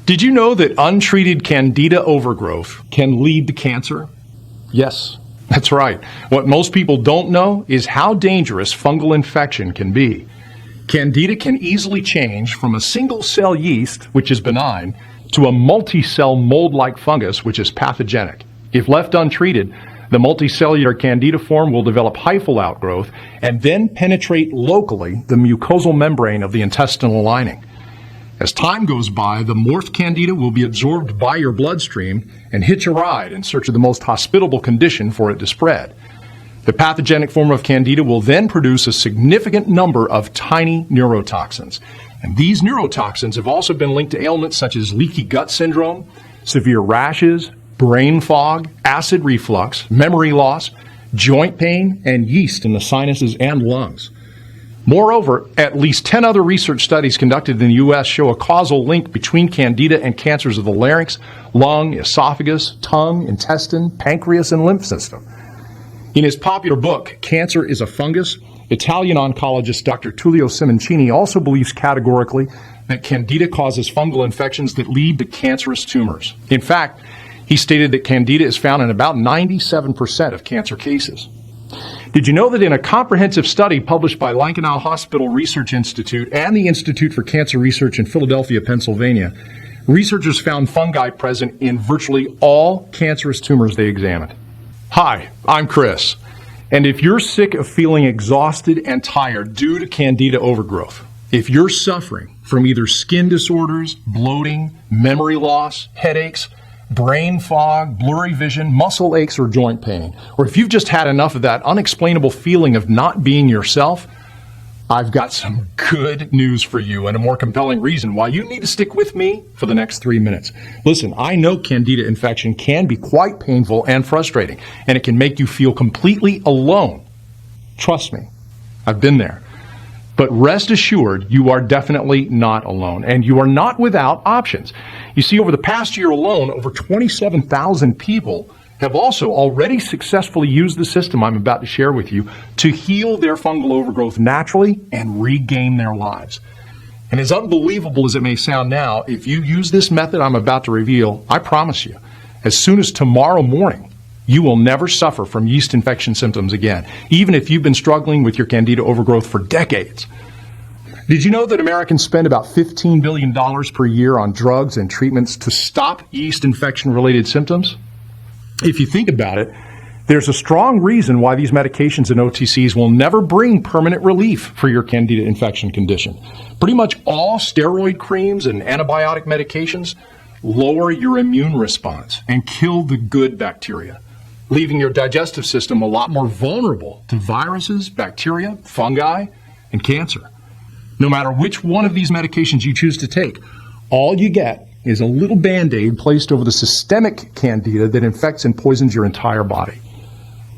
Did you know that untreated Candida overgrowth can lead to cancer? Yes, that's right. What most people don't know is how dangerous fungal infection can be. Candida can easily change from a single-cell yeast, which is benign, to a multi-cell mold-like fungus, which is pathogenic. If left untreated, the multicellular Candida form will develop hyphal outgrowth and then penetrate locally the mucosal membrane of the intestinal lining. As time goes by, the morphed Candida will be absorbed by your bloodstream and hitch a ride in search of the most hospitable condition for it to spread. The pathogenic form of Candida will then produce a significant number of tiny neurotoxins. And these neurotoxins have also been linked to ailments such as leaky gut syndrome, severe rashes, brain fog, acid reflux, memory loss, joint pain, and yeast in the sinuses and lungs. Moreover, at least 10 other research studies conducted in the U.S. show a causal link between Candida and cancers of the larynx, lung, esophagus, tongue, intestine, pancreas, and lymph system. In his popular book, Cancer is a Fungus, Italian oncologist Dr. Tullio Simoncini also believes categorically that Candida causes fungal infections that lead to cancerous tumors. In fact, he stated that Candida is found in about 97% of cancer cases. Did you know that in a comprehensive study published by Lankenau Hospital Research Institute and the Institute for Cancer Research in Philadelphia, Pennsylvania, researchers found fungi present in virtually all cancerous tumors they examined? Hi, I'm Chris, and if you're sick of feeling exhausted and tired due to Candida overgrowth, if you're suffering from either skin disorders, bloating, memory loss, headaches, brain fog, blurry vision, muscle aches, or joint pain, or if you've just had enough of that unexplainable feeling of not being yourself, I've got some good news for you and a more compelling reason why you need to stick with me for the next 3 minutes. Listen, I know Candida infection can be quite painful and frustrating, and it can make you feel completely alone. Trust me, I've been there. But rest assured, you are definitely not alone, and you are not without options. You see, over the past year alone, over 27,000 people have also already successfully used the system I'm about to share with you to heal their fungal overgrowth naturally and regain their lives. And as unbelievable as it may sound now, if you use this method I'm about to reveal, I promise you, as soon as tomorrow morning, you will never suffer from yeast infection symptoms again, even if you've been struggling with your Candida overgrowth for decades. Did you know that Americans spend about $15 billion per year on drugs and treatments to stop yeast infection-related symptoms? If you think about it, there's a strong reason why these medications and OTCs will never bring permanent relief for your Candida infection condition. Pretty much all steroid creams and antibiotic medications lower your immune response and kill the good bacteria, leaving your digestive system a lot more vulnerable to viruses, bacteria, fungi, and cancer. No matter which one of these medications you choose to take, all you get is a little Band-Aid placed over the systemic Candida that infects and poisons your entire body.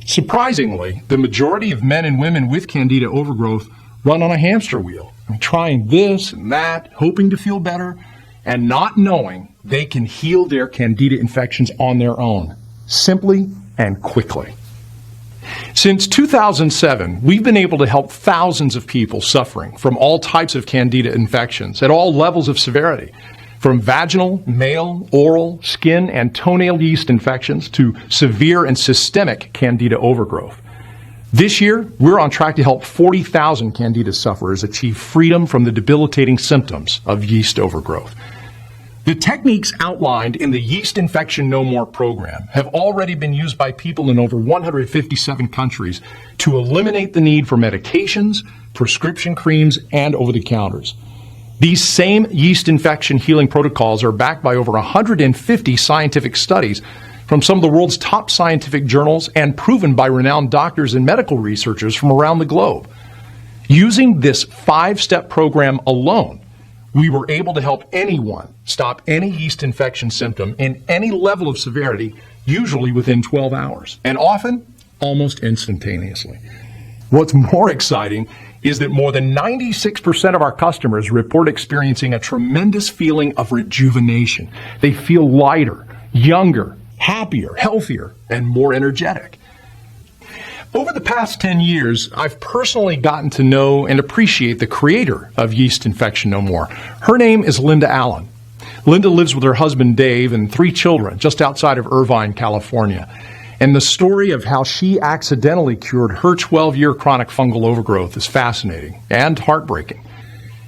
Surprisingly, the majority of men and women with Candida overgrowth run on a hamster wheel, trying this and that, hoping to feel better, and not knowing they can heal their Candida infections on their own, simply and quickly. Since 2007, we've been able to help thousands of people suffering from all types of Candida infections at all levels of severity, from vaginal, male, oral, skin, and toenail yeast infections to severe and systemic Candida overgrowth. This year, we're on track to help 40,000 Candida sufferers achieve freedom from the debilitating symptoms of yeast overgrowth. The techniques outlined in the Yeast Infection No More program have already been used by people in over 157 countries to eliminate the need for medications, prescription creams, and over-the-counters. These same yeast infection healing protocols are backed by over 150 scientific studies from some of the world's top scientific journals and proven by renowned doctors and medical researchers from around the globe. Using this 5-step program alone, we were able to help anyone stop any yeast infection symptom in any level of severity, usually within 12 hours, and often almost instantaneously. What's more exciting is that more than 96% of our customers report experiencing a tremendous feeling of rejuvenation. They feel lighter, younger, happier, healthier, and more energetic. Over the past 10 years, I've personally gotten to know and appreciate the creator of Yeast Infection No More. Her name is Linda Allen. Linda lives with her husband Dave and 3 children just outside of Irvine, California. And the story of how she accidentally cured her 12-year chronic fungal overgrowth is fascinating and heartbreaking.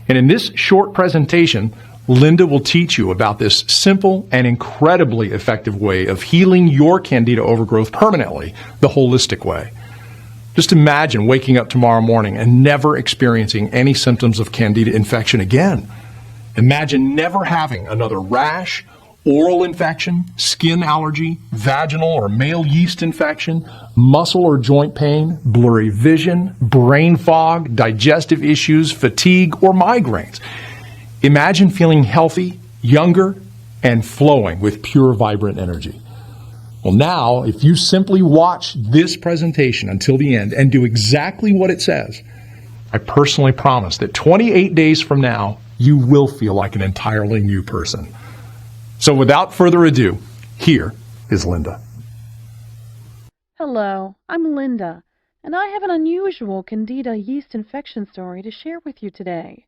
And in this short presentation, Linda will teach you about this simple and incredibly effective way of healing your Candida overgrowth permanently, the holistic way. Just imagine waking up tomorrow morning and never experiencing any symptoms of Candida infection again. Imagine never having another rash, oral infection, skin allergy, vaginal or male yeast infection, muscle or joint pain, blurry vision, brain fog, digestive issues, fatigue, or migraines. Imagine feeling healthy, younger, and flowing with pure, vibrant energy. Well, now, if you simply watch this presentation until the end and do exactly what it says, I personally promise that 28 days from now, you will feel like an entirely new person. So without further ado, here is Linda. Hello, I'm Linda, and I have an unusual Candida yeast infection story to share with you today.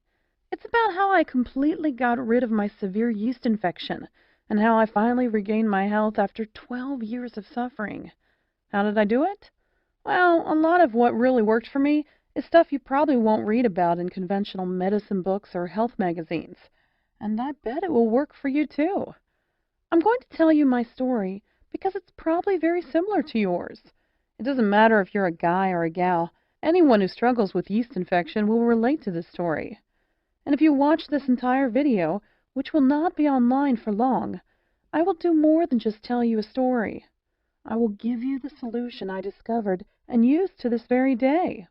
It's about how I completely got rid of my severe yeast infection and how I finally regained my health after 12 years of suffering. How did I do it? Well, a lot of what really worked for me is stuff you probably won't read about in conventional medicine books or health magazines. And I bet it will work for you too. I'm going to tell you my story because it's probably very similar to yours. It doesn't matter if you're a guy or a gal. Anyone who struggles with yeast infection will relate to this story. And if you watch this entire video, which will not be online for long, I will do more than just tell you a story. I will give you the solution I discovered and use to this very day.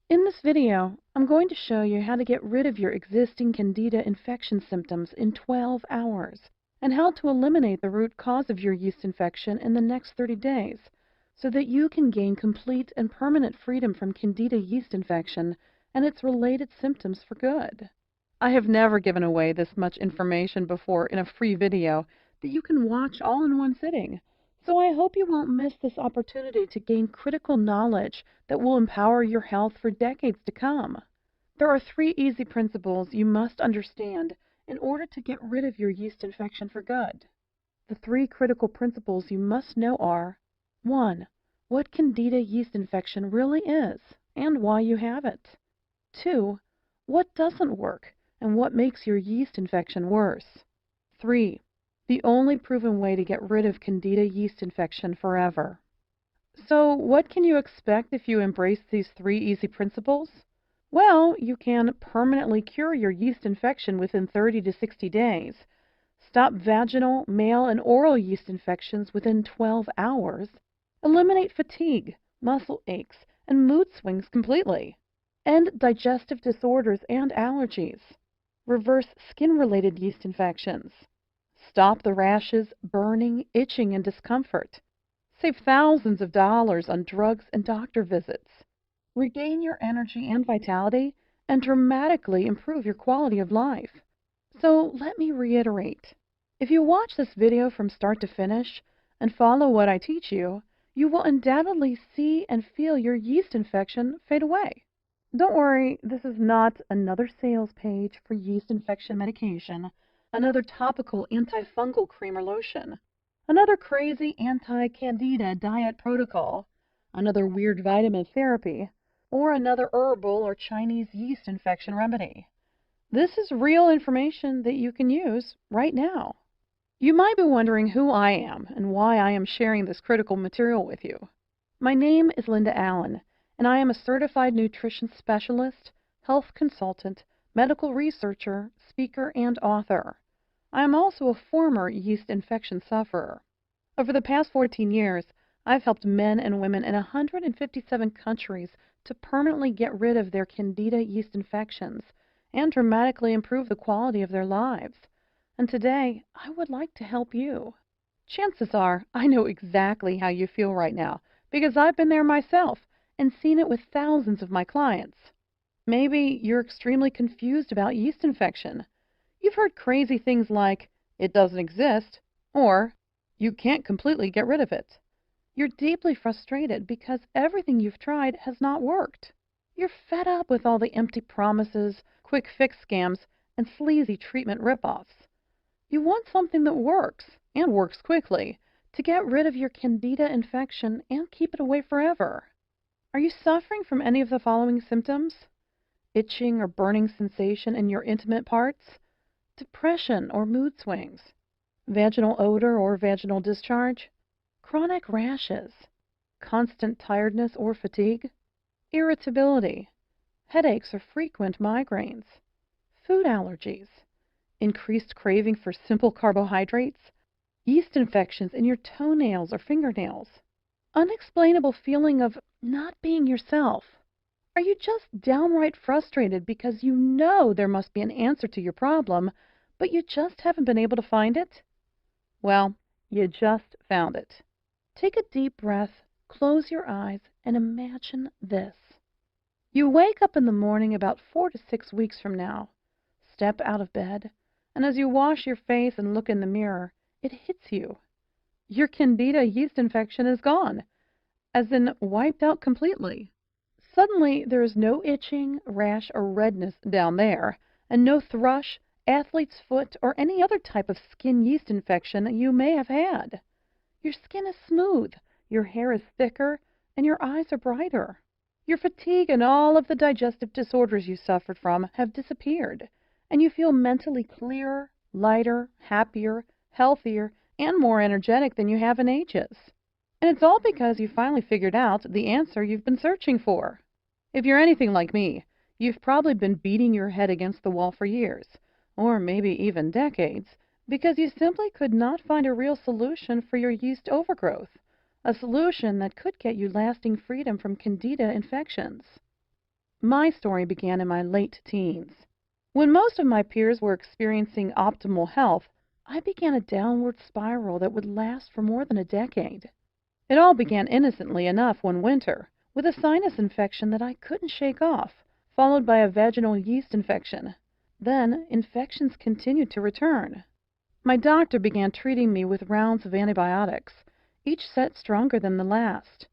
In this video, I'm going to show you how to get rid of your existing Candida infection symptoms in 12 hours and how to eliminate the root cause of your yeast infection in the next 30 days so that you can gain complete and permanent freedom from Candida yeast infection and its related symptoms for good. I have never given away this much information before in a free video that you can watch all in one sitting, so I hope you won't miss this opportunity to gain critical knowledge that will empower your health for decades to come. There are 3 easy principles you must understand in order to get rid of your yeast infection for good. The 3 critical principles you must know are: 1. What Candida yeast infection really is and why you have it. 2. What doesn't work and what makes your yeast infection worse. 3. The only proven way to get rid of Candida yeast infection forever. So what can you expect if you embrace these 3 easy principles? Well, you can permanently cure your yeast infection within 30 to 60 days, stop vaginal, male, and oral yeast infections within 12 hours, eliminate fatigue, muscle aches, and mood swings completely, end digestive disorders and allergies, reverse skin-related yeast infections, stop the rashes, burning, itching, and discomfort, save thousands of dollars on drugs and doctor visits, regain your energy and vitality, and dramatically improve your quality of life. So let me reiterate. If you watch this video from start to finish and follow what I teach you, you will undoubtedly see and feel your yeast infection fade away. Don't worry, this is not another sales page for yeast infection medication, another topical antifungal cream or lotion, another crazy anti-candida diet protocol, another weird vitamin therapy, or another herbal or Chinese yeast infection remedy. This is real information that you can use right now. You might be wondering who I am and why I am sharing this critical material with you. My name is Linda Allen, and I am a certified nutrition specialist, health consultant, medical researcher, speaker, and author. I am also a former yeast infection sufferer. Over the past 14 years, I've helped men and women in 157 countries to permanently get rid of their Candida yeast infections and dramatically improve the quality of their lives. And today, I would like to help you. Chances are I know exactly how you feel right now because I've been there myself and seen it with thousands of my clients. Maybe you're extremely confused about yeast infection. You've heard crazy things like, "It doesn't exist," or "You can't completely get rid of it." You're deeply frustrated because everything you've tried has not worked. You're fed up with all the empty promises, quick fix scams, and sleazy treatment ripoffs. You want something that works, and works quickly, to get rid of your Candida infection and keep it away forever. Are you suffering from any of the following symptoms? Itching or burning sensation in your intimate parts? Depression or mood swings? Vaginal odor or vaginal discharge? Chronic rashes? Constant tiredness or fatigue? Irritability? Headaches or frequent migraines? Food allergies? Increased craving for simple carbohydrates? Yeast infections in your toenails or fingernails? Unexplainable feeling of not being yourself? Are you just downright frustrated because you know there must be an answer to your problem, but you just haven't been able to find it? Well, you just found it. Take a deep breath, close your eyes, and imagine this. You wake up in the morning about 4 to 6 weeks from now, step out of bed, and as you wash your face and look in the mirror, it hits you. Your Candida yeast infection is gone, as in wiped out completely. Suddenly, there is no itching, rash, or redness down there, and no thrush, athlete's foot, or any other type of skin yeast infection you may have had. Your skin is smooth, your hair is thicker, and your eyes are brighter. Your fatigue and all of the digestive disorders you suffered from have disappeared, and you feel mentally clearer, lighter, happier, healthier, and more energetic than you have in ages. And it's all because you finally figured out the answer you've been searching for. If you're anything like me, you've probably been beating your head against the wall for years, or maybe even decades, because you simply could not find a real solution for your yeast overgrowth, a solution that could get you lasting freedom from Candida infections. My story began in my late teens. When most of my peers were experiencing optimal health, I began a downward spiral that would last for more than a decade. It all began innocently enough one winter, with a sinus infection that I couldn't shake off, followed by a vaginal yeast infection. Then, infections continued to return. My doctor began treating me with rounds of antibiotics, each set stronger than the last.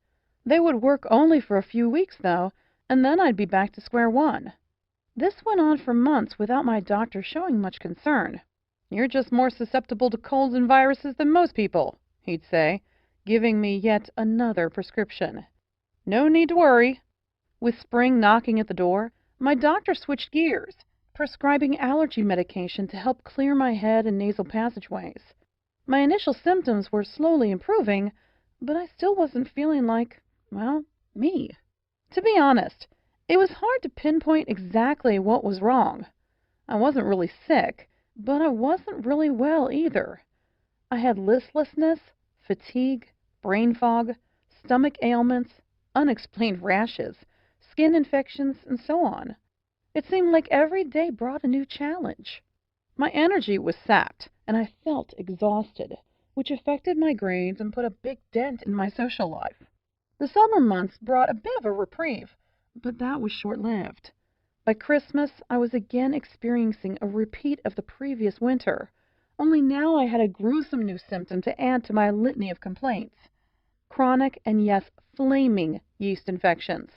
They would work only for a few weeks, though, and then I'd be back to square one. This went on for months without my doctor showing much concern. "You're just more susceptible to colds and viruses than most people," he'd say, giving me yet another prescription. "No need to worry." With spring knocking at the door, my doctor switched gears, prescribing allergy medication to help clear my head and nasal passageways. My initial symptoms were slowly improving, but I still wasn't feeling like, well, me. To be honest, it was hard to pinpoint exactly what was wrong. I wasn't really sick, but I wasn't really well either. I had listlessness, fatigue, brain fog, stomach ailments, unexplained rashes, skin infections, and so on. It seemed like every day brought a new challenge. My energy was sapped, and I felt exhausted, which affected my grades and put a big dent in my social life. The summer months brought a bit of a reprieve, but that was short-lived. By Christmas, I was again experiencing a repeat of the previous winter, only now I had a gruesome new symptom to add to my litany of complaints. Chronic and, yes, flaming yeast infections.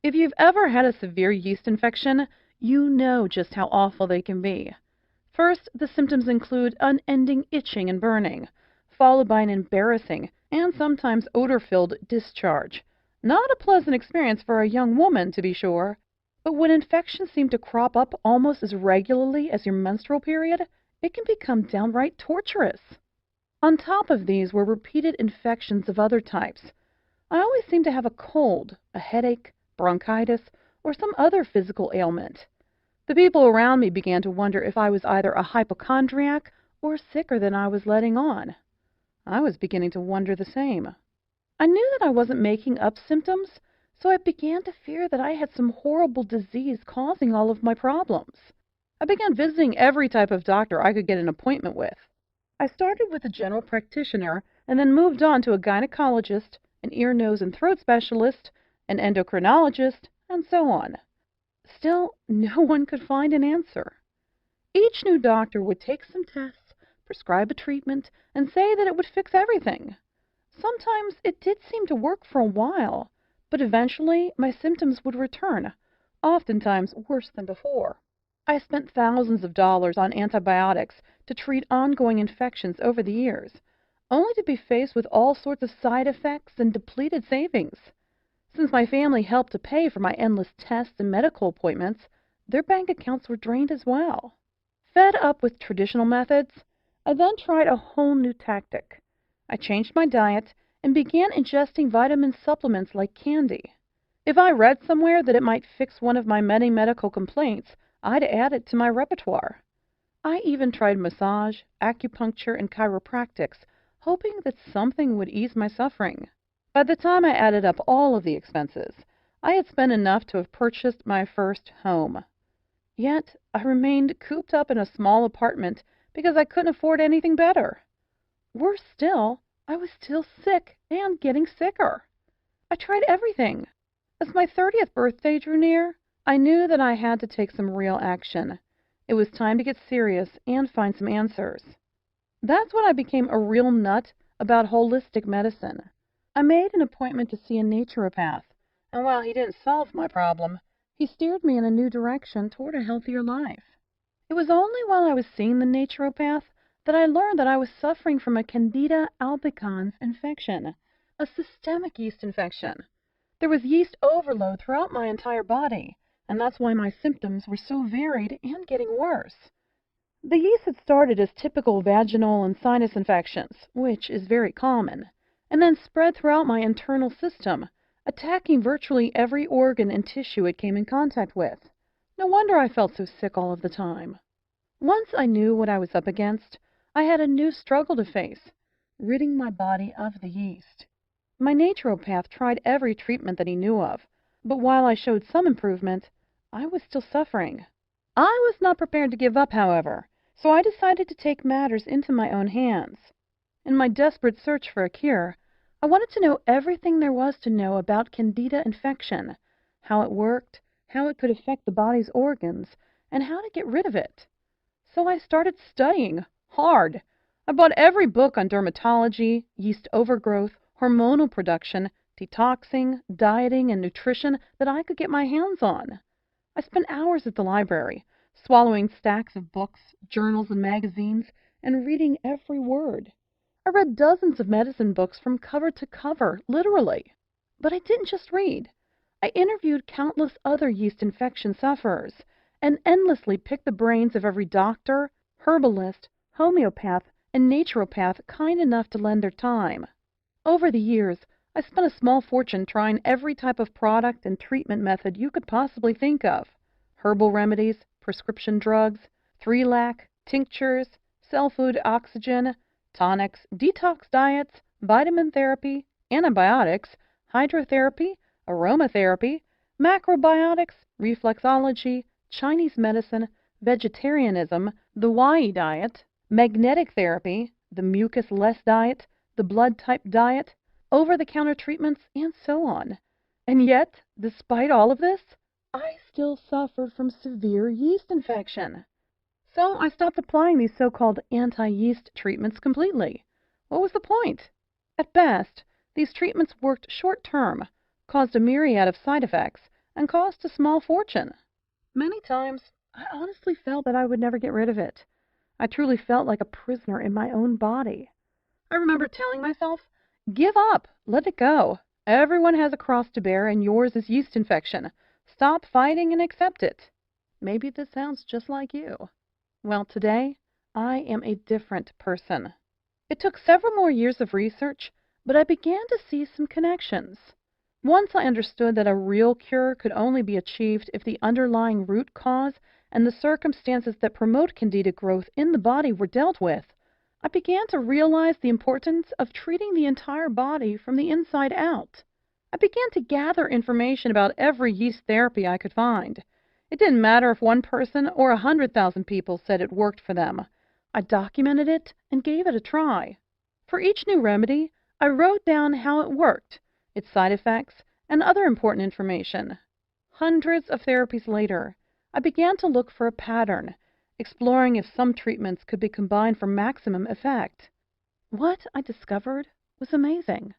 If you've ever had a severe yeast infection, you know just how awful they can be. First, the symptoms include unending itching and burning, followed by an embarrassing and sometimes odor-filled discharge. Not a pleasant experience for a young woman, to be sure, but when infections seem to crop up almost as regularly as your menstrual period, it can become downright torturous. On top of these were repeated infections of other types. I always seemed to have a cold, a headache, bronchitis, or some other physical ailment. The people around me began to wonder if I was either a hypochondriac or sicker than I was letting on. I was beginning to wonder the same. I knew that I wasn't making up symptoms, so I began to fear that I had some horrible disease causing all of my problems. I began visiting every type of doctor I could get an appointment with. I started with a general practitioner and then moved on to a gynecologist, an ear, nose, and throat specialist, an endocrinologist, and so on. Still, no one could find an answer. Each new doctor would take some tests, prescribe a treatment, and say that it would fix everything. Sometimes it did seem to work for a while, but eventually my symptoms would return, oftentimes worse than before. I spent thousands of dollars on antibiotics to treat ongoing infections over the years, only to be faced with all sorts of side effects and depleted savings. Since my family helped to pay for my endless tests and medical appointments, their bank accounts were drained as well. Fed up with traditional methods, I then tried a whole new tactic. I changed my diet and began ingesting vitamin supplements like candy. If I read somewhere that it might fix one of my many medical complaints, I'd add it to my repertoire. I even tried massage, acupuncture, and chiropractics, hoping that something would ease my suffering. By the time I added up all of the expenses, I had spent enough to have purchased my first home. Yet I remained cooped up in a small apartment because I couldn't afford anything better. Worse still, I was still sick and getting sicker. I tried everything. As my 30th birthday drew near, I knew that I had to take some real action. It was time to get serious and find some answers. That's when I became a real nut about holistic medicine. I made an appointment to see a naturopath, and while he didn't solve my problem, he steered me in a new direction toward a healthier life. It was only while I was seeing the naturopath that I learned that I was suffering from a Candida albicans infection, a systemic yeast infection. There was yeast overload throughout my entire body, and that's why my symptoms were so varied and getting worse. The yeast had started as typical vaginal and sinus infections, which is very common, and then spread throughout my internal system, attacking virtually every organ and tissue it came in contact with. No wonder I felt so sick all of the time. Once I knew what I was up against, I had a new struggle to face, ridding my body of the yeast. My naturopath tried every treatment that he knew of, but while I showed some improvement, I was still suffering. I was not prepared to give up, however, so I decided to take matters into my own hands. In my desperate search for a cure, I wanted to know everything there was to know about Candida infection, how it worked, how it could affect the body's organs, and how to get rid of it. So I started studying hard. I bought every book on dermatology, yeast overgrowth, hormonal production, detoxing, dieting, and nutrition that I could get my hands on. I spent hours at the library, swallowing stacks of books, journals, and magazines, and reading every word. I read dozens of medicine books from cover to cover, literally. But I didn't just read. I interviewed countless other yeast infection sufferers, and endlessly picked the brains of every doctor, herbalist, homeopath, and naturopath kind enough to lend their time. Over the years, I spent a small fortune trying every type of product and treatment method you could possibly think of. Herbal remedies, prescription drugs, 3-lac, tinctures, cell food oxygen, tonics, detox diets, vitamin therapy, antibiotics, hydrotherapy, aromatherapy, macrobiotics, reflexology, Chinese medicine, vegetarianism, the Y diet, magnetic therapy, the mucus-less diet, the blood-type diet, over-the-counter treatments, and so on. And yet, despite all of this, I still suffered from severe yeast infection. So I stopped applying these so-called anti-yeast treatments completely. What was the point? At best, these treatments worked short-term, caused a myriad of side effects, and cost a small fortune. Many times, I honestly felt that I would never get rid of it. I truly felt like a prisoner in my own body. I remember telling myself, give up, let it go. Everyone has a cross to bear, and yours is yeast infection. Stop fighting and accept it. Maybe this sounds just like you. Well, today, I am a different person. It took several more years of research, but I began to see some connections. Once I understood that a real cure could only be achieved if the underlying root cause and the circumstances that promote Candida growth in the body were dealt with, I began to realize the importance of treating the entire body from the inside out. I began to gather information about every yeast therapy I could find. It didn't matter if one person or 100,000 people said it worked for them. I documented it and gave it a try. For each new remedy, I wrote down how it worked, its side effects, and other important information. Hundreds of therapies later, I began to look for a pattern, exploring if some treatments could be combined for maximum effect. What I discovered was amazing.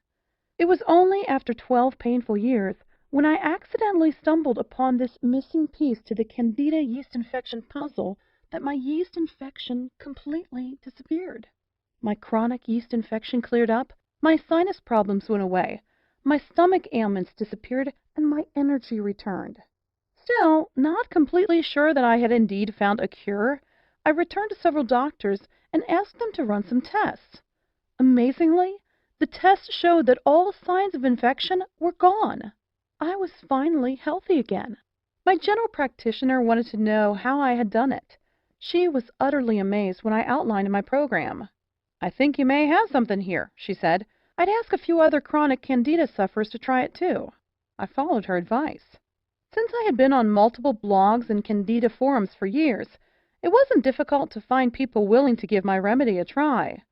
It was only after 12 painful years when I accidentally stumbled upon this missing piece to the Candida yeast infection puzzle that my yeast infection completely disappeared. My chronic yeast infection cleared up, my sinus problems went away, my stomach ailments disappeared, and my energy returned. Still, not completely sure that I had indeed found a cure, I returned to several doctors and asked them to run some tests. Amazingly, the tests showed that all signs of infection were gone. I was finally healthy again. My general practitioner wanted to know how I had done it. She was utterly amazed when I outlined my program. "I think you may have something here," she said. "I'd ask a few other chronic candida sufferers to try it too." I followed her advice. Since I had been on multiple blogs and candida forums for years, it wasn't difficult to find people willing to give my remedy a try.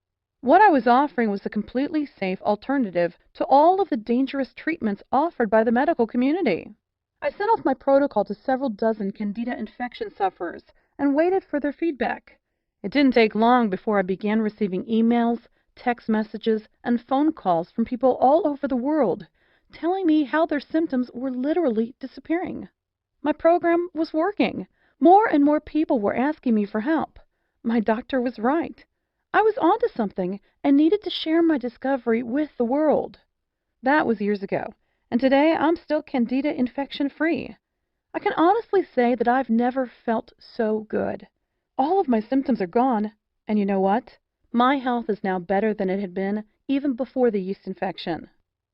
What I was offering was a completely safe alternative to all of the dangerous treatments offered by the medical community. I sent off my protocol to several dozen candida infection sufferers and waited for their feedback. It didn't take long before I began receiving emails, text messages, and phone calls from people all over the world telling me how their symptoms were literally disappearing. My program was working. More and more people were asking me for help. My doctor was right. I was onto something and needed to share my discovery with the world. That was years ago, and today I'm still candida infection free. I can honestly say that I've never felt so good. All of my symptoms are gone, and you know what? My health is now better than it had been even before the yeast infection.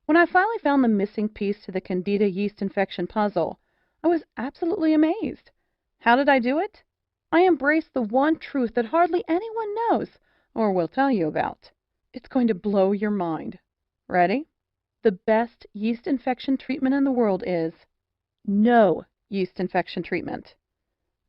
When I finally found the missing piece to the candida yeast infection puzzle, I was absolutely amazed. How did I do it? I embraced the one truth that hardly anyone knows or will tell you about. It's going to blow your mind. Ready? The best yeast infection treatment in the world is no yeast infection treatment.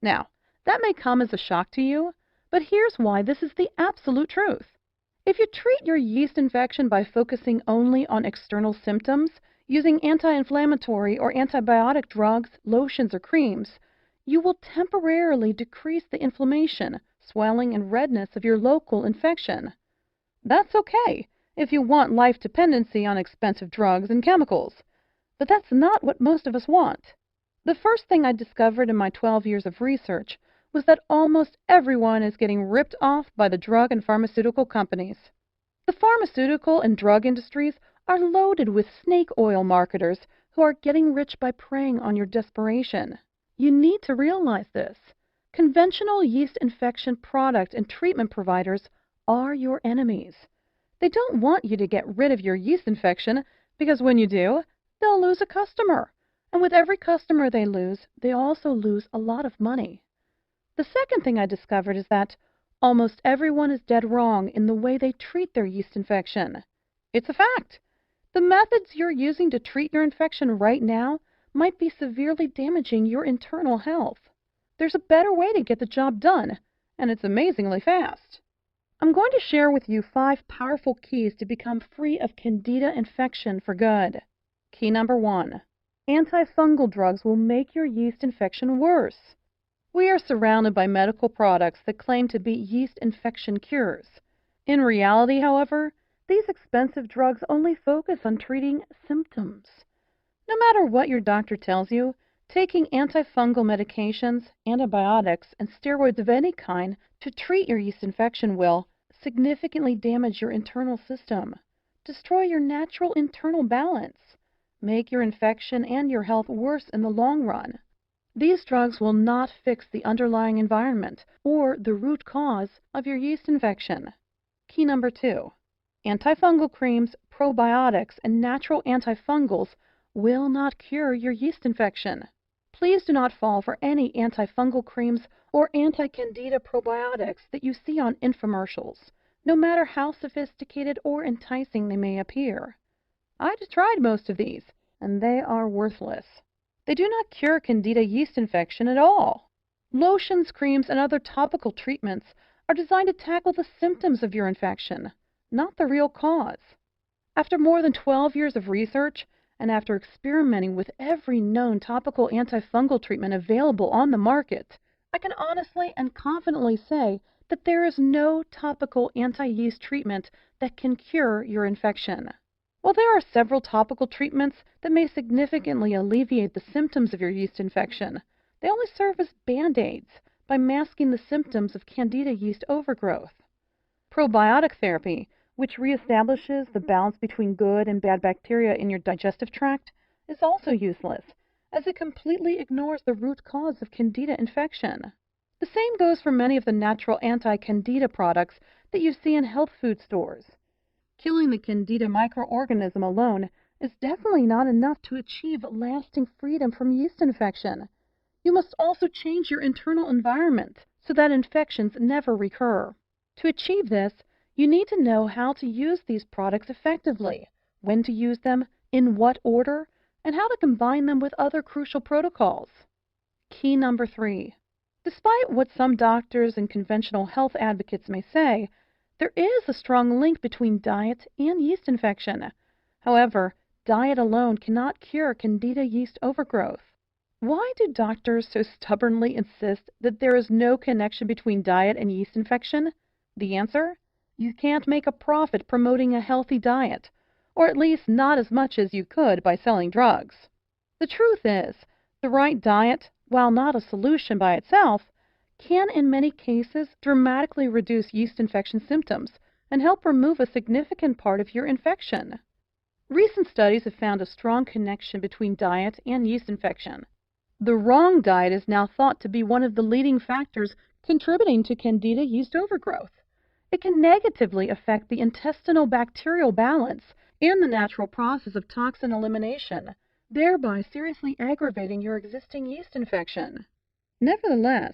Now, that may come as a shock to you, but here's why this is the absolute truth. If you treat your yeast infection by focusing only on external symptoms, using anti-inflammatory or antibiotic drugs, lotions, or creams, you will temporarily decrease the inflammation, swelling, and redness of your local infection. That's okay if you want life dependency on expensive drugs and chemicals, but that's not what most of us want. The first thing I discovered in my 12 years of research was that almost everyone is getting ripped off by the drug and pharmaceutical companies. The pharmaceutical and drug industries are loaded with snake oil marketers who are getting rich by preying on your desperation. You need to realize this. Conventional yeast infection product and treatment providers are your enemies. They don't want you to get rid of your yeast infection because when you do, they'll lose a customer. And with every customer they lose, they also lose a lot of money. The second thing I discovered is that almost everyone is dead wrong in the way they treat their yeast infection. It's a fact. The methods you're using to treat your infection right now might be severely damaging your internal health. There's a better way to get the job done, and it's amazingly fast. I'm going to share with you 5 powerful keys to become free of candida infection for good. Key number 1. Antifungal drugs will make your yeast infection worse. We are surrounded by medical products that claim to be yeast infection cures. In reality, however, these expensive drugs only focus on treating symptoms. No matter what your doctor tells you, taking antifungal medications, antibiotics, and steroids of any kind to treat your yeast infection will significantly damage your internal system, destroy your natural internal balance, make your infection and your health worse in the long run. These drugs will not fix the underlying environment or the root cause of your yeast infection. Key number 2. Antifungal creams, probiotics, and natural antifungals will not cure your yeast infection. Please do not fall for any antifungal creams or anti-candida probiotics that you see on infomercials, no matter how sophisticated or enticing they may appear. I've tried most of these, and they are worthless. They do not cure candida yeast infection at all. Lotions, creams, and other topical treatments are designed to tackle the symptoms of your infection, not the real cause. After more than 12 years of research, and after experimenting with every known topical antifungal treatment available on the market, I can honestly and confidently say that there is no topical anti-yeast treatment that can cure your infection. While there are several topical treatments that may significantly alleviate the symptoms of your yeast infection, they only serve as Band-Aids. by masking the symptoms of Candida yeast overgrowth. Probiotic therapy, which reestablishes the balance between good and bad bacteria in your digestive tract, is also useless, as it completely ignores the root cause of Candida infection. The same goes for many of the natural anti-Candida products that you see in health food stores. Killing the Candida microorganism alone is definitely not enough to achieve lasting freedom from yeast infection. You must also change your internal environment so that infections never recur. To achieve this, you need to know how to use these products effectively, when to use them, in what order, and how to combine them with other crucial protocols. Key number 3. Despite what some doctors and conventional health advocates may say, there is a strong link between diet and yeast infection. However, diet alone cannot cure Candida yeast overgrowth. Why do doctors so stubbornly insist that there is no connection between diet and yeast infection? The answer? You can't make a profit promoting a healthy diet, or at least not as much as you could by selling drugs. The truth is, the right diet, while not a solution by itself, can in many cases dramatically reduce yeast infection symptoms and help remove a significant part of your infection. Recent studies have found a strong connection between diet and yeast infection. The wrong diet is now thought to be one of the leading factors contributing to Candida yeast overgrowth. It can negatively affect the intestinal bacterial balance and the natural process of toxin elimination, thereby seriously aggravating your existing yeast infection. Nevertheless,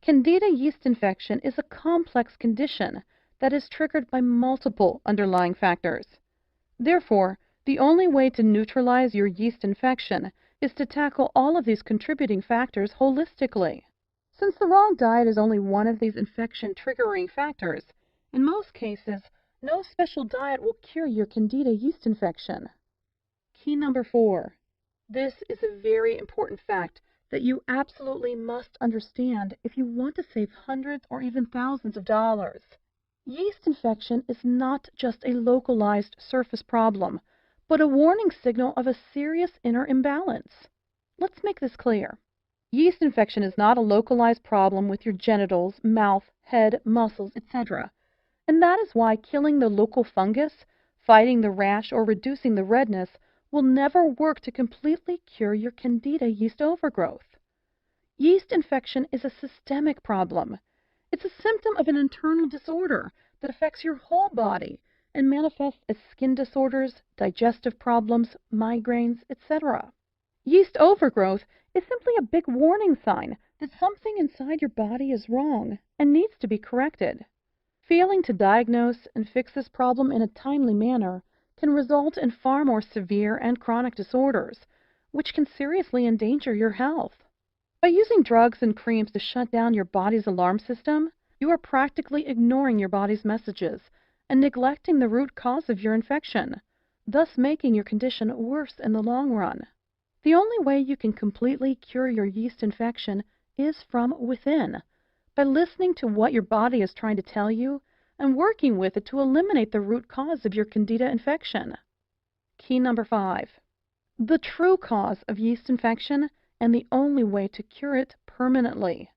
Candida yeast infection is a complex condition that is triggered by multiple underlying factors. Therefore, the only way to neutralize your yeast infection is to tackle all of these contributing factors holistically. Since the wrong diet is only one of these infection-triggering factors, in most cases, no special diet will cure your Candida yeast infection. Key number 4. This is a very important fact that you absolutely must understand if you want to save hundreds or even thousands of dollars. Yeast infection is not just a localized surface problem, but a warning signal of a serious inner imbalance. Let's make this clear. Yeast infection is not a localized problem with your genitals, mouth, head, muscles, etc. And that is why killing the local fungus, fighting the rash, or reducing the redness will never work to completely cure your Candida yeast overgrowth. Yeast infection is a systemic problem. It's a symptom of an internal disorder that affects your whole body and manifests as skin disorders, digestive problems, migraines, etc. Yeast overgrowth is simply a big warning sign that something inside your body is wrong and needs to be corrected. Failing to diagnose and fix this problem in a timely manner can result in far more severe and chronic disorders, which can seriously endanger your health. By using drugs and creams to shut down your body's alarm system, you are practically ignoring your body's messages and neglecting the root cause of your infection, thus making your condition worse in the long run. The only way you can completely cure your yeast infection is from within, by listening to what your body is trying to tell you and working with it to eliminate the root cause of your Candida infection. Key number 5. The true cause of yeast infection and the only way to cure it permanently.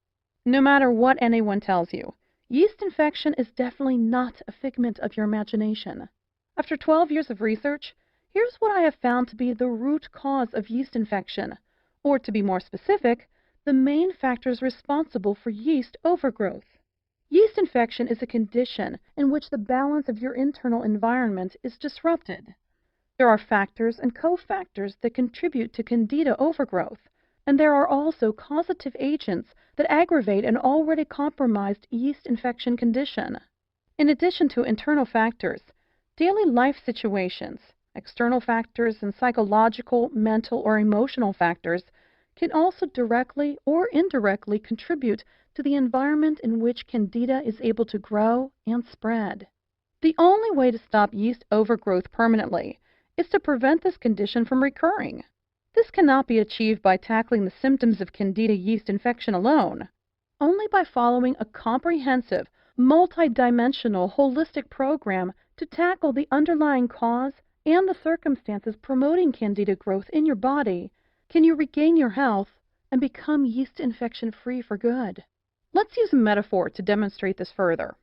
No matter what anyone tells you, yeast infection is definitely not a figment of your imagination. After 12 years of research, here's what I have found to be the root cause of yeast infection, or to be more specific, the main factors responsible for yeast overgrowth. Yeast infection is a condition in which the balance of your internal environment is disrupted. There are factors and cofactors that contribute to Candida overgrowth, and there are also causative agents that aggravate an already compromised yeast infection condition. In addition to internal factors, daily life situations, external factors, and psychological, mental, or emotional factors can also directly or indirectly contribute to the environment in which Candida is able to grow and spread. The only way to stop yeast overgrowth permanently is to prevent this condition from recurring. This cannot be achieved by tackling the symptoms of Candida yeast infection alone. Only by following a comprehensive, multidimensional, holistic program to tackle the underlying cause and the circumstances promoting Candida growth in your body can you regain your health and become yeast infection free for good. Let's use a metaphor to demonstrate this further.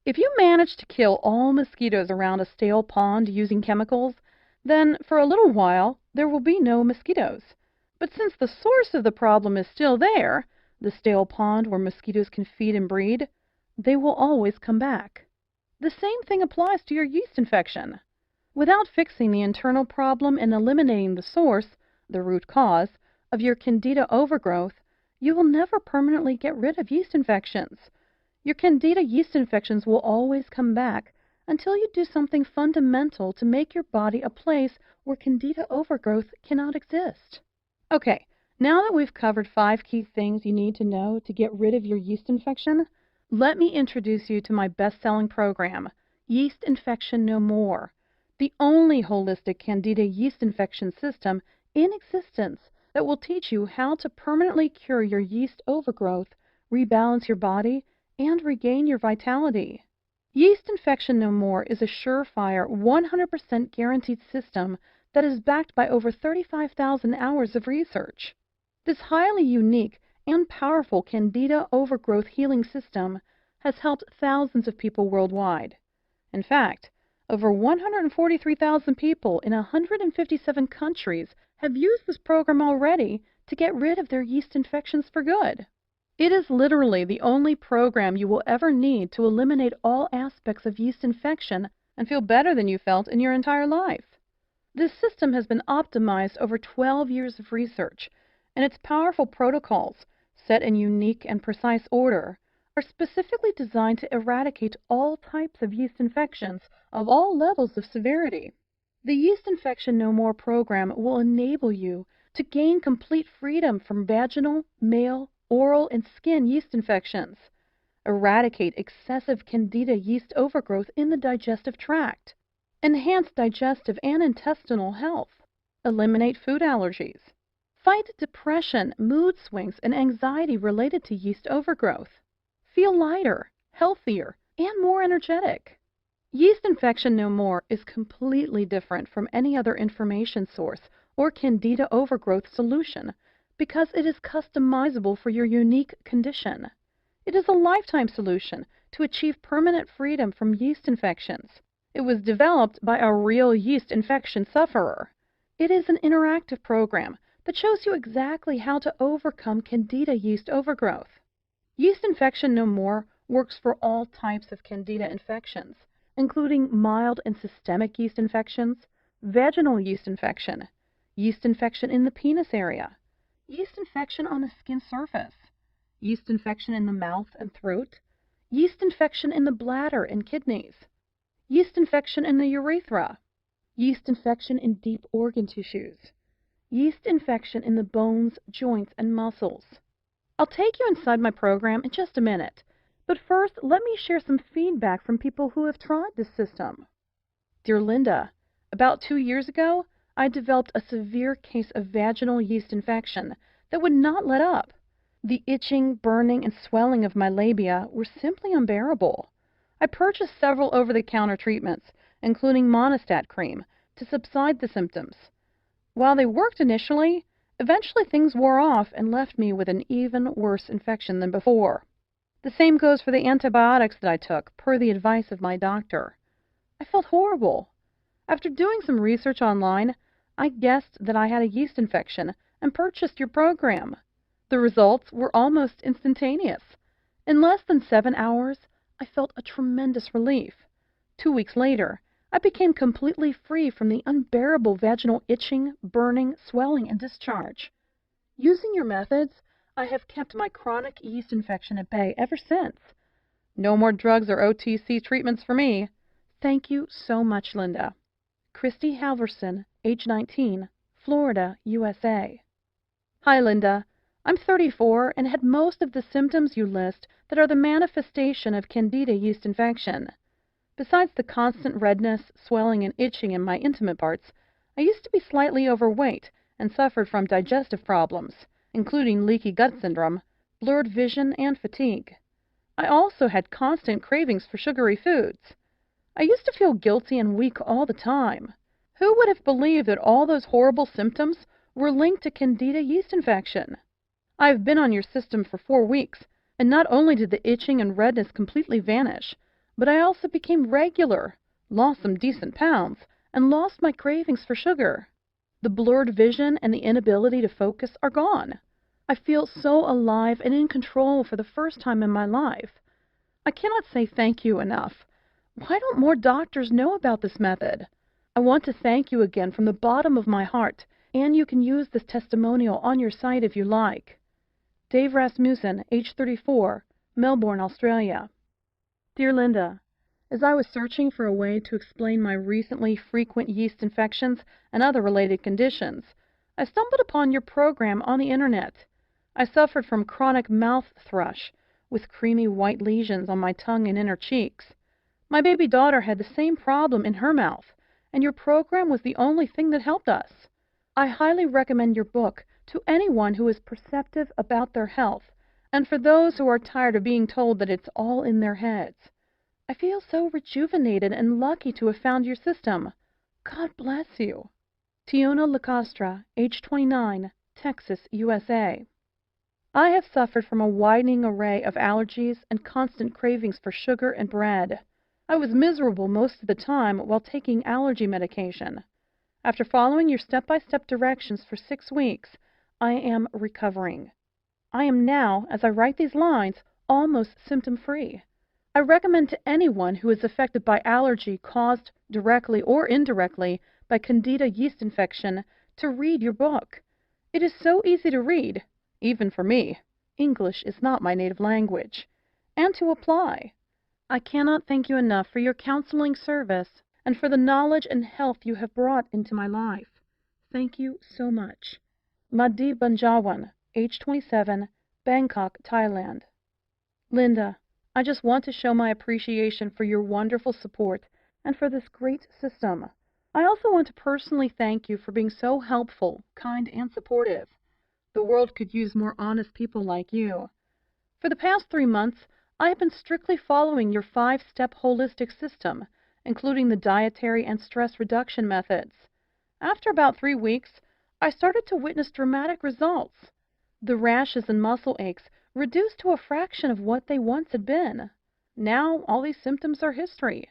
If you manage to kill all mosquitoes around a stale pond using chemicals, then for a little while there will be no mosquitoes. But since the source of the problem is still there, the stale pond where mosquitoes can feed and breed, they will always come back. The same thing applies to your yeast infection. Without fixing the internal problem and eliminating the source, the root cause, of your Candida overgrowth, you will never permanently get rid of yeast infections. Your Candida yeast infections will always come back until you do something fundamental to make your body a place where Candida overgrowth cannot exist. Okay, now that we've covered 5 key things you need to know to get rid of your yeast infection, let me introduce you to my best-selling program, Yeast Infection No More, the only holistic Candida yeast infection system in existence that will teach you how to permanently cure your yeast overgrowth, rebalance your body, and regain your vitality. Yeast Infection No More is a surefire, 100% guaranteed system that is backed by over 35,000 hours of research. This highly unique and powerful Candida overgrowth healing system has helped thousands of people worldwide. In fact, over 143,000 people in 157 countries have used this program already to get rid of their yeast infections for good. It is literally the only program you will ever need to eliminate all aspects of yeast infection and feel better than you felt in your entire life. This system has been optimized over 12 years of research, and its powerful protocols, set in unique and precise order, are specifically designed to eradicate all types of yeast infections of all levels of severity. The Yeast Infection No More program will enable you to gain complete freedom from vaginal, male, oral, and skin yeast infections, eradicate excessive Candida yeast overgrowth in the digestive tract, enhance digestive and intestinal health, eliminate food allergies, fight depression, mood swings, and anxiety related to yeast overgrowth, feel lighter, healthier, and more energetic. Yeast Infection No More is completely different from any other information source or Candida overgrowth solution because it is customizable for your unique condition. It is a lifetime solution to achieve permanent freedom from yeast infections. It was developed by a real yeast infection sufferer. It is an interactive program that shows you exactly how to overcome Candida yeast overgrowth. Yeast Infection No More works for all types of Candida infections, including mild and systemic yeast infections, vaginal yeast infection in the penis area, yeast infection on the skin surface, yeast infection in the mouth and throat, yeast infection in the bladder and kidneys, yeast infection in the urethra, yeast infection in deep organ tissues, yeast infection in the bones, joints, and muscles. I'll take you inside my program in just a minute, but first let me share some feedback from people who have tried this system. Dear Linda, about 2 years ago, I developed a severe case of vaginal yeast infection that would not let up. The itching, burning, and swelling of my labia were simply unbearable. I purchased several over-the-counter treatments, including Monistat cream, to subside the symptoms. While they worked initially, eventually things wore off and left me with an even worse infection than before. The same goes for the antibiotics that I took, per the advice of my doctor. I felt horrible. After doing some research online, I guessed that I had a yeast infection and purchased your program. The results were almost instantaneous. In less than 7 hours, I felt a tremendous relief. 2 weeks later, I became completely free from the unbearable vaginal itching, burning, swelling, and discharge. Using your methods, I have kept my chronic yeast infection at bay ever since. No more drugs or OTC treatments for me. Thank you so much, Linda. Christy Halverson, age 19, Florida, USA. Hi, Linda. I'm 34 and had most of the symptoms you list that are the manifestation of Candida yeast infection. Besides the constant redness, swelling, and itching in my intimate parts, I used to be slightly overweight and suffered from digestive problems, including leaky gut syndrome, blurred vision, and fatigue. I also had constant cravings for sugary foods. I used to feel guilty and weak all the time. Who would have believed that all those horrible symptoms were linked to Candida yeast infection? I've been on your system for 4 weeks, And not only did the itching and redness completely vanish, but I also became regular, lost some decent pounds, and lost my cravings for sugar. The blurred vision and the inability to focus are gone. I feel so alive and in control for the first time in my life. I cannot say thank you enough. Why don't more doctors know about this method? I want to thank you again from the bottom of my heart, and you can use this testimonial on your site if you like. Dave Rasmussen, age 34, Melbourne, Australia. Dear Linda, as I was searching for a way to explain my recently frequent yeast infections and other related conditions, I stumbled upon your program on the internet. I suffered from chronic mouth thrush, with creamy white lesions on my tongue and inner cheeks. My baby daughter had the same problem in her mouth, and your program was the only thing that helped us. I highly recommend your book to anyone who is perceptive about their health, and for those who are tired of being told that it's all in their heads. I feel so rejuvenated and lucky to have found your system. God bless you. Tiona Lacastra, age 29, Texas, USA. I have suffered from a widening array of allergies and constant cravings for sugar and bread. I was miserable most of the time while taking allergy medication. After following your step-by-step directions for 6 weeks, I am recovering. I am now, as I write these lines, almost symptom-free. I recommend to anyone who is affected by allergy caused directly or indirectly by Candida yeast infection to read your book. It is so easy to read, even for me. English is not my native language. And to apply. I cannot thank you enough for your counseling service and for the knowledge and health you have brought into my life. Thank you so much. Madhi Banjawan, age 27, Bangkok, Thailand. Linda, I just want to show my appreciation for your wonderful support and for this great system. I also want to personally thank you for being so helpful, kind, and supportive. The world could use more honest people like you. For the past 3 months, I have been strictly following your 5-step holistic system, including the dietary and stress reduction methods. After about 3 weeks, I started to witness dramatic results. The rashes and muscle aches reduced to a fraction of what they once had been. Now, all these symptoms are history.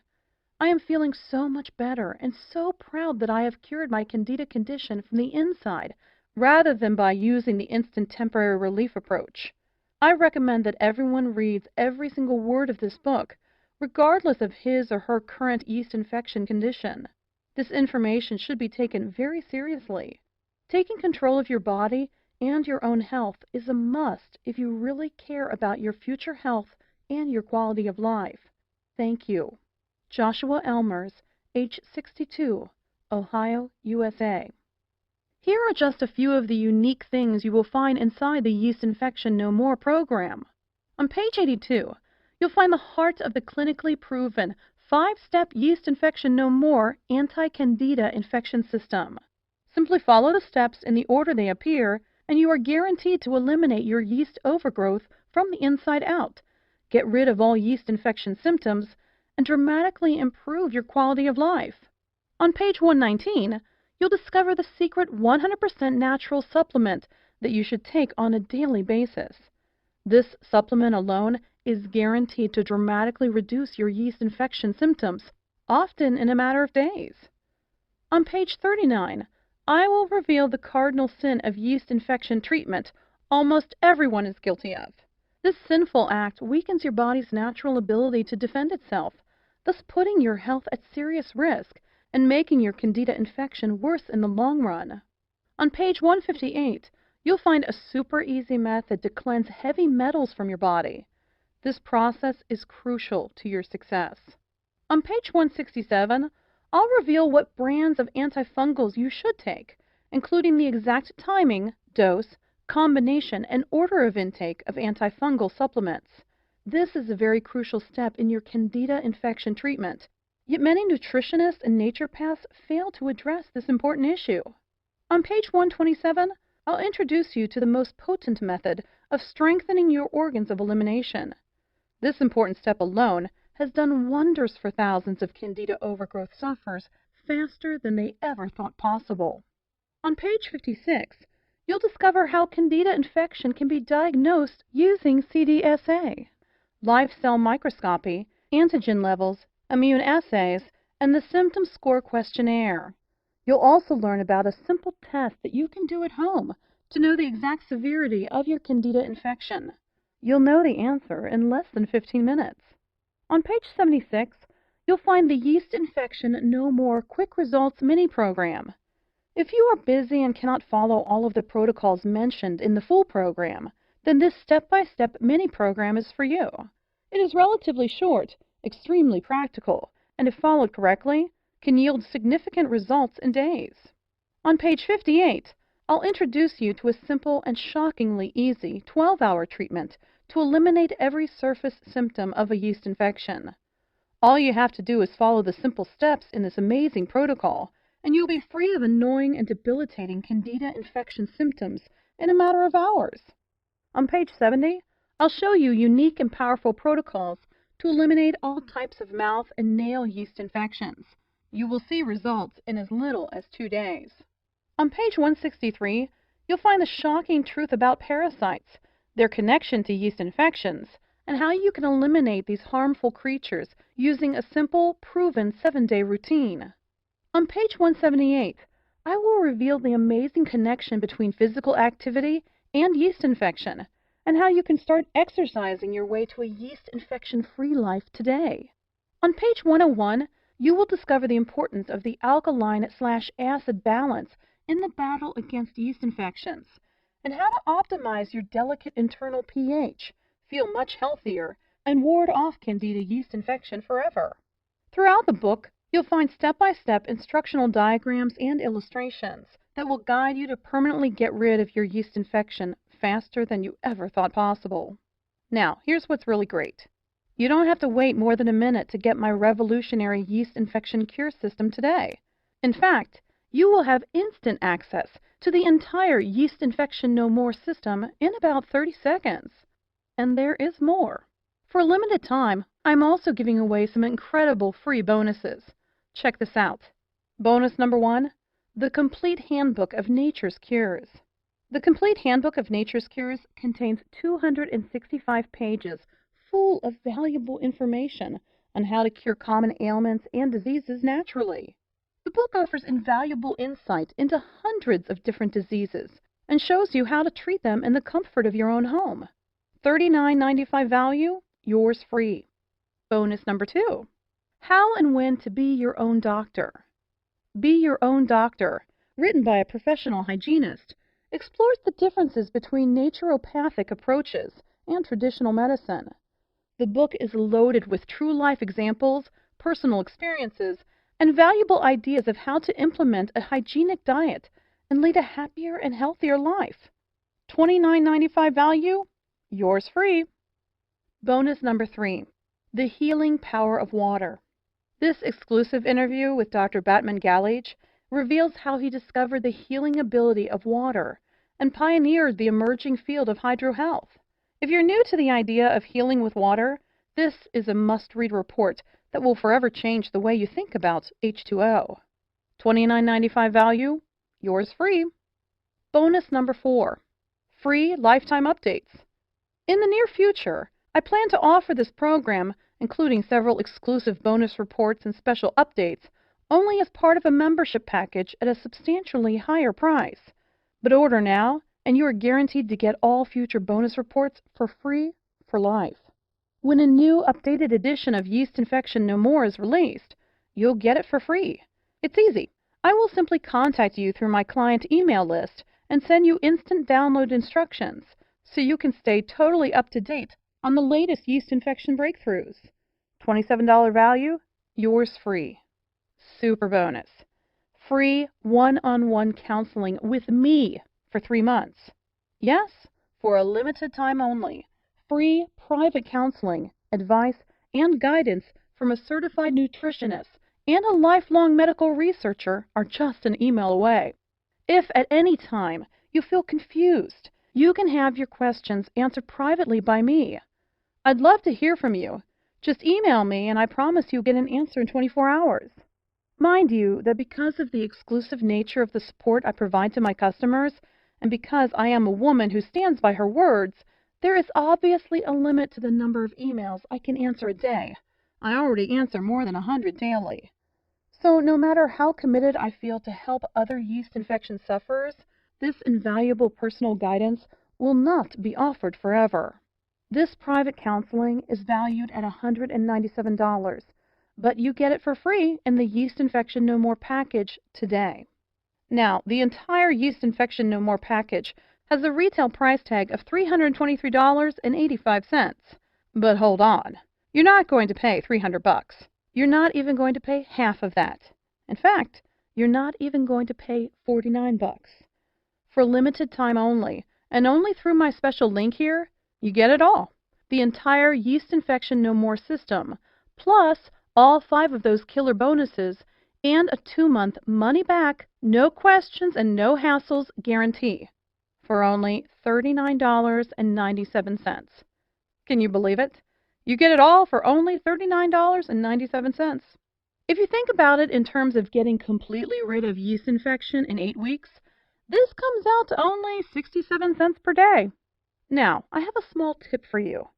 I am feeling so much better and so proud that I have cured my Candida condition from the inside, rather than by using the instant temporary relief approach. I recommend that everyone reads every single word of this book, regardless of his or her current yeast infection condition. This information should be taken very seriously. Taking control of your body and your own health is a must if you really care about your future health and your quality of life. Thank you. Joshua Elmers, age 62, Ohio, USA. Here are just a few of the unique things you will find inside the Yeast Infection No More program. On page 82, you'll find the heart of the clinically proven 5-step Yeast Infection No More anti-Candida infection system. Simply follow the steps in the order they appear, and you are guaranteed to eliminate your yeast overgrowth from the inside out, get rid of all yeast infection symptoms, and dramatically improve your quality of life. On page 119, you'll discover the secret 100% natural supplement that you should take on a daily basis. This supplement alone is guaranteed to dramatically reduce your yeast infection symptoms, often in a matter of days. On page 39, I will reveal the cardinal sin of yeast infection treatment almost everyone is guilty of. This sinful act weakens your body's natural ability to defend itself, thus putting your health at serious risk and making your Candida infection worse in the long run. On page 158, you'll find a super easy method to cleanse heavy metals from your body. This process is crucial to your success. On page 167, I'll reveal what brands of antifungals you should take, including the exact timing, dose, combination, and order of intake of antifungal supplements. This is a very crucial step in your Candida infection treatment, yet many nutritionists and naturopaths fail to address this important issue. On page 127, I'll introduce you to the most potent method of strengthening your organs of elimination. This important step alone has done wonders for thousands of Candida overgrowth sufferers faster than they ever thought possible. On page 56, you'll you'll discover how Candida infection can be diagnosed using CDSA, live cell microscopy, antigen levels, immune assays, and the symptom score questionnaire. You'll also learn about a simple test that you can do at home to know the exact severity of your Candida infection. You'll know the answer in less than 15 minutes. On page 76, you'll find the Yeast Infection No More Quick Results mini program. If you are busy and cannot follow all of the protocols mentioned in the full program, then this step-by-step mini program is for you. It is relatively short, extremely practical, and if followed correctly, can yield significant results in days. On page 58, I'll introduce you to a simple and shockingly easy 12-hour treatment to eliminate every surface symptom of a yeast infection. All you have to do is follow the simple steps in this amazing protocol, and you'll be free of annoying and debilitating Candida infection symptoms in a matter of hours. On page 70, I'll show you unique and powerful protocols to eliminate all types of mouth and nail yeast infections. You will see results in as little as 2 days. On page 163, you'll find the shocking truth about parasites, their connection to yeast infections, and how you can eliminate these harmful creatures using a simple, proven 7-day routine. On page 178, I will reveal the amazing connection between physical activity and yeast infection, and how you can start exercising your way to a yeast infection-free life today. On page 101, you will discover the importance of the alkaline/acid balance in the battle against yeast infections, and how to optimize your delicate internal pH, feel much healthier, and ward off Candida yeast infection forever. Throughout the book, you'll find step-by-step instructional diagrams and illustrations that will guide you to permanently get rid of your yeast infection faster than you ever thought possible. Now, here's what's really great. You don't have to wait more than a minute to get my revolutionary yeast infection cure system today. In fact, you will have instant access to the entire Yeast Infection No More system in about 30 seconds. And there is more. For a limited time, I'm also giving away some incredible free bonuses. Check this out. Bonus number 1, the Complete Handbook of Nature's Cures. The Complete Handbook of Nature's Cures contains 265 pages full of valuable information on how to cure common ailments and diseases naturally. The book offers invaluable insight into hundreds of different diseases and shows you how to treat them in the comfort of your own home. $39.95 value, yours free. Bonus number 2, How and When to Be Your Own Doctor. Be Your Own Doctor, written by a professional hygienist, explores the differences between naturopathic approaches and traditional medicine. The book is loaded with true-life examples, personal experiences, and valuable ideas of how to implement a hygienic diet and lead a happier and healthier life. $29.95 value, yours free. Bonus number 3, The Healing Power of Water. This exclusive interview with Dr. Batman Galich reveals how he discovered the healing ability of water and pioneered the emerging field of hydrohealth. If you're new to the idea of healing with water, this is a must-read report that will forever change the way you think about H2O. $29.95 value, yours free. Bonus number 4, free lifetime updates. In the near future, I plan to offer this program, including several exclusive bonus reports and special updates, only as part of a membership package at a substantially higher price. But order now, and you are guaranteed to get all future bonus reports for free for life. When a new updated edition of Yeast Infection No More is released, you'll get it for free. It's easy. I will simply contact you through my client email list and send you instant download instructions so you can stay totally up to date on the latest yeast infection breakthroughs. $27 value, yours free. Super bonus. Free one-on-one counseling with me for 3 months. Yes, for a limited time only. Free private counseling, advice, and guidance from a certified nutritionist and a lifelong medical researcher are just an email away. If at any time you feel confused, you can have your questions answered privately by me. I'd love to hear from you. Just email me and I promise you'll get an answer in 24 hours. Mind you that because of the exclusive nature of the support I provide to my customers, And because I am a woman who stands by her words, there is obviously a limit to the number of emails I can answer a day. I already answer more than 100 daily. So no matter how committed I feel to help other yeast infection sufferers, this invaluable personal guidance will not be offered forever. This private counseling is valued at $197, but you get it for free in the Yeast Infection No More package today. Now, the entire Yeast Infection No More package has a retail price tag of $323.85. But hold on. You're not going to pay $300. You're not even going to pay half of that. In fact, you're not even going to pay $49. For limited time only, and only through my special link here, you get it all. The entire Yeast Infection No More system, plus all 5 of those killer bonuses, and a 2-month money-back, no questions and no hassles guarantee for only $39.97. Can you believe it? You get it all for only $39.97. If you think about it in terms of getting completely rid of yeast infection in 8 weeks, this comes out to only 67 cents per day. Now, I have a small tip for you.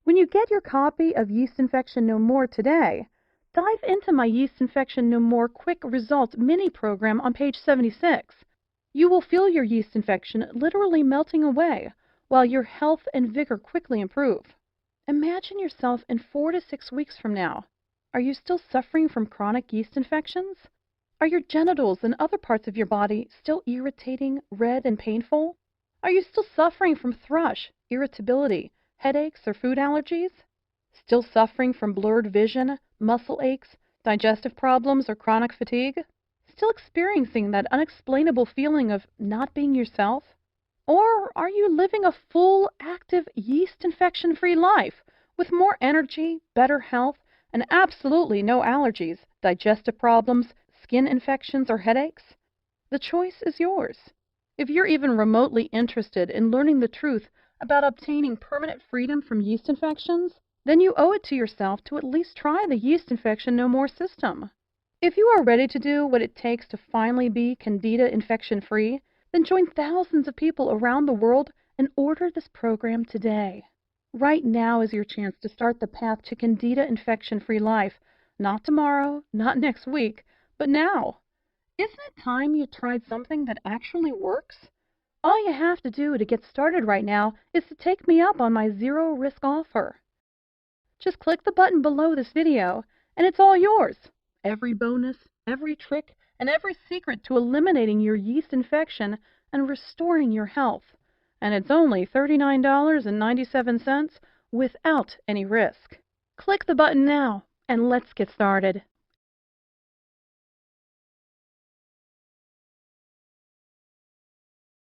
When you get your copy of Yeast Infection No More today, dive into my Yeast Infection No More Quick Results mini program on page 76. You will feel your yeast infection literally melting away while your health and vigor quickly improve. Imagine yourself in 4 to 6 weeks from now. Are you still suffering from chronic yeast infections? Are your genitals and other parts of your body still irritating, red, and painful? Are you still suffering from thrush, irritability, headaches, or food allergies? Still suffering from blurred vision, muscle aches, digestive problems, or chronic fatigue? Still experiencing that unexplainable feeling of not being yourself? Or are you living a full, active, yeast infection-free life with more energy, better health, and absolutely no allergies, digestive problems, skin infections, or headaches? The choice is yours. If you're even remotely interested in learning the truth about obtaining permanent freedom from yeast infections, then you owe it to yourself to at least try the Yeast Infection No More system. If you are ready to do what it takes to finally be Candida infection-free, then join thousands of people around the world and order this program today. Right now is your chance to start the path to Candida infection-free life. Not tomorrow, not next week, but now. Isn't it time you tried something that actually works? All you have to do to get started right now is to take me up on my zero-risk offer. Just click the button below this video, and it's all yours. Every bonus, every trick, and every secret to eliminating your yeast infection and restoring your health. And it's only $39.97 without any risk. Click the button now, and let's get started.